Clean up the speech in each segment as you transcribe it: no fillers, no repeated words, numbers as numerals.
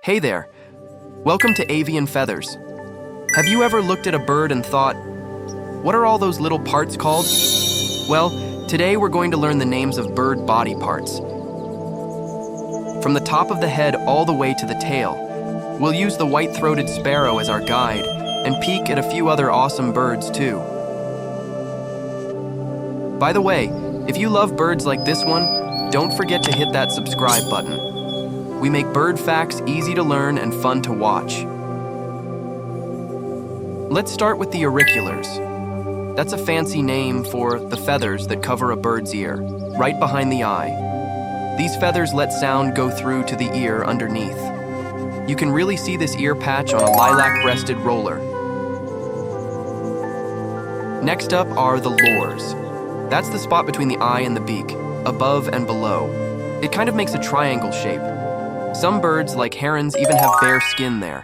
Hey there, welcome to Avian Feathers. Have you ever looked at a bird and thought, what are all those little parts called? Well, today we're going to learn the names of bird body parts. From the top of the head all the way to the tail, we'll use the white-throated sparrow as our guide and peek at a few other awesome birds too. By the way, if you love birds like this one, don't forget to hit that subscribe button. We make bird facts easy to learn and fun to watch. Let's start with the auriculars. That's a fancy name for the feathers that cover a bird's ear, right behind the eye. These feathers let sound go through to the ear underneath. You can really see this ear patch on a lilac-breasted roller. Next up are the lores. That's the spot between the eye and the beak, above and below. It kind of makes a triangle shape. Some birds, like herons, even have bare skin there.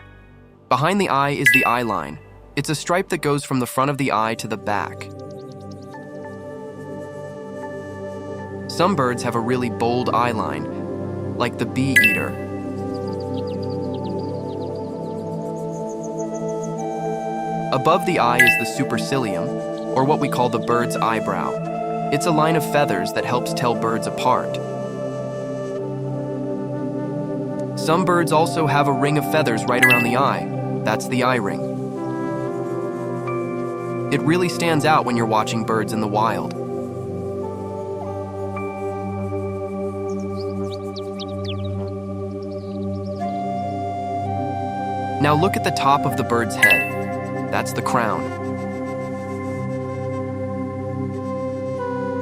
Behind the eye is the eye line. It's a stripe that goes from the front of the eye to the back. Some birds have a really bold eye line, like the bee eater. Above the eye is the supercilium, or what we call the bird's eyebrow. It's a line of feathers that helps tell birds apart. Some birds also have a ring of feathers right around the eye. That's the eye ring. It really stands out when you're watching birds in the wild. Now look at the top of the bird's head. That's the crown.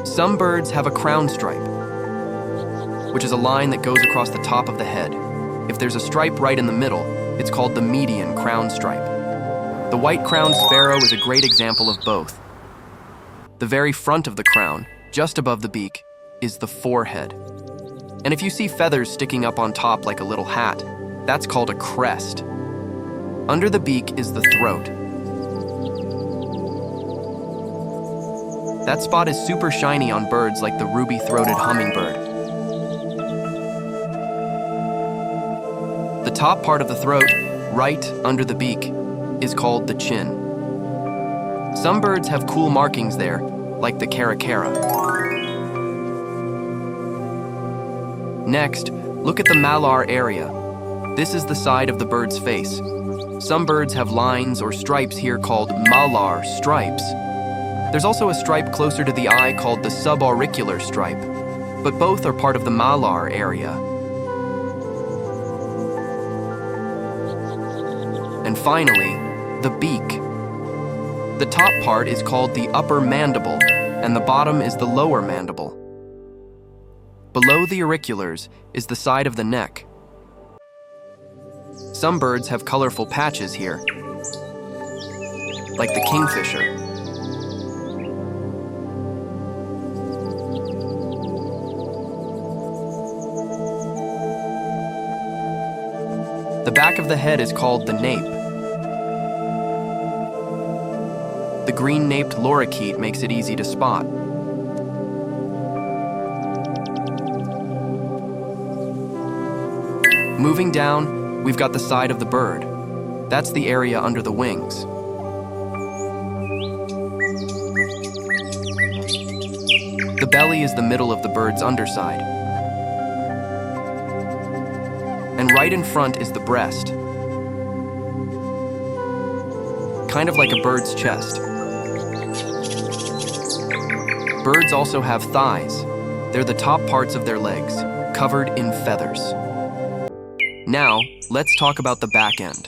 Some birds have a crown stripe, which is a line that goes across the top of the head. If there's a stripe right in the middle, it's called the median crown stripe. The white-crowned sparrow is a great example of both. The very front of the crown, just above the beak, is the forehead. And if you see feathers sticking up on top like a little hat, that's called a crest. Under the beak is the throat. That spot is super shiny on birds like the ruby-throated hummingbird. The top part of the throat, right under the beak, is called the chin. Some birds have cool markings there, like the caracara. Next, look at the malar area. This is the side of the bird's face. Some birds have lines or stripes here called malar stripes. There's also a stripe closer to the eye called the subauricular stripe, but both are part of the malar area. And finally, the beak. The top part is called the upper mandible, and the bottom is the lower mandible. Below the auriculars is the side of the neck. Some birds have colorful patches here, like the kingfisher. The back of the head is called the nape. The green-naped lorikeet makes it easy to spot. Moving down, we've got the side of the bird. That's the area under the wings. The belly is the middle of the bird's underside. And right in front is the breast, kind of like a bird's chest. Birds also have thighs. They're the top parts of their legs, covered in feathers. Now, let's talk about the back end.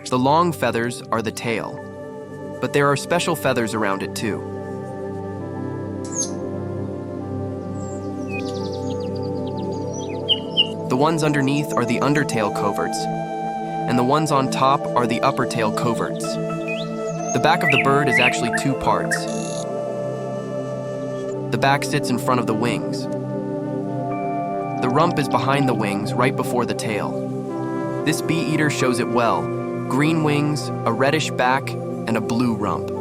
The long feathers are the tail, but there are special feathers around it too. The ones underneath are the undertail coverts, and the ones on top are the upper tail coverts. The back of the bird is actually two parts. The back sits in front of the wings. The rump is behind the wings, right before the tail. This bee-eater shows it well. Green wings, a reddish back, and a blue rump.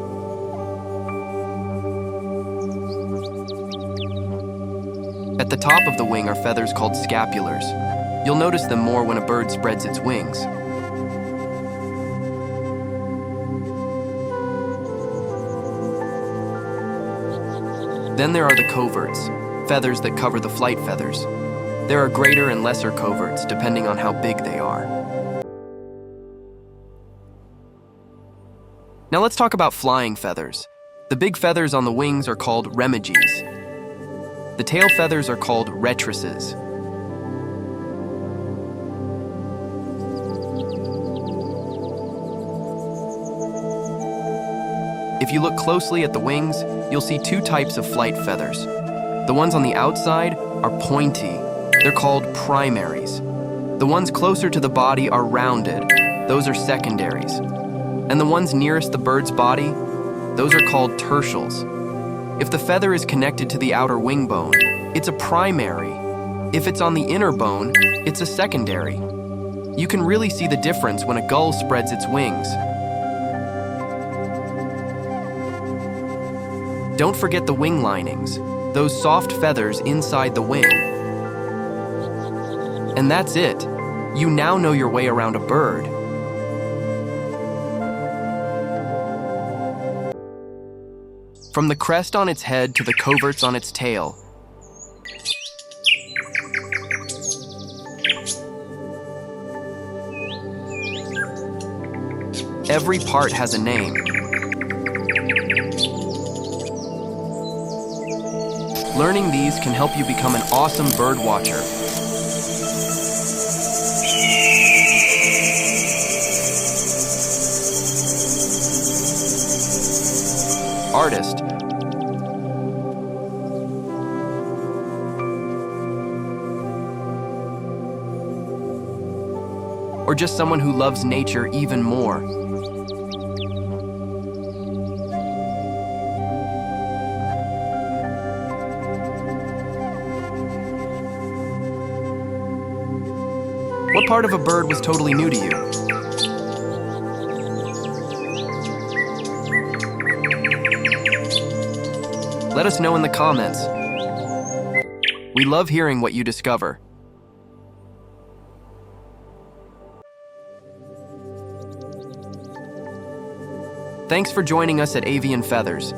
At the top of the wing are feathers called scapulars. You'll notice them more when a bird spreads its wings. Then there are the coverts, feathers that cover the flight feathers. There are greater and lesser coverts depending on how big they are. Now let's talk about flying feathers. The big feathers on the wings are called remiges. The tail feathers are called rectrices. If you look closely at the wings, you'll see two types of flight feathers. The ones on the outside are pointy. They're called primaries. The ones closer to the body are rounded. Those are secondaries. And the ones nearest the bird's body, those are called tertials. If the feather is connected to the outer wing bone, it's a primary. If it's on the inner bone, it's a secondary. You can really see the difference when a gull spreads its wings. Don't forget the wing linings, those soft feathers inside the wing. And that's it. You now know your way around a bird. From the crest on its head to the coverts on its tail. Every part has a name. Learning these can help you become an awesome bird watcher. Artist, or just someone who loves nature even more. What part of a bird was totally new to you? Let us know in the comments. We love hearing what you discover. Thanks for joining us at Avian Feathers.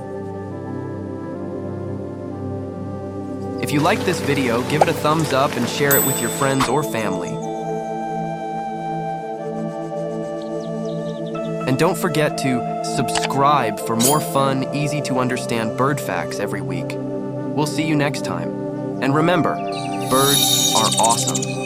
If you liked this video, give it a thumbs up and share it with your friends or family. And don't forget to subscribe for more fun, easy-to-understand bird facts every week. We'll see you next time. And remember, birds are awesome.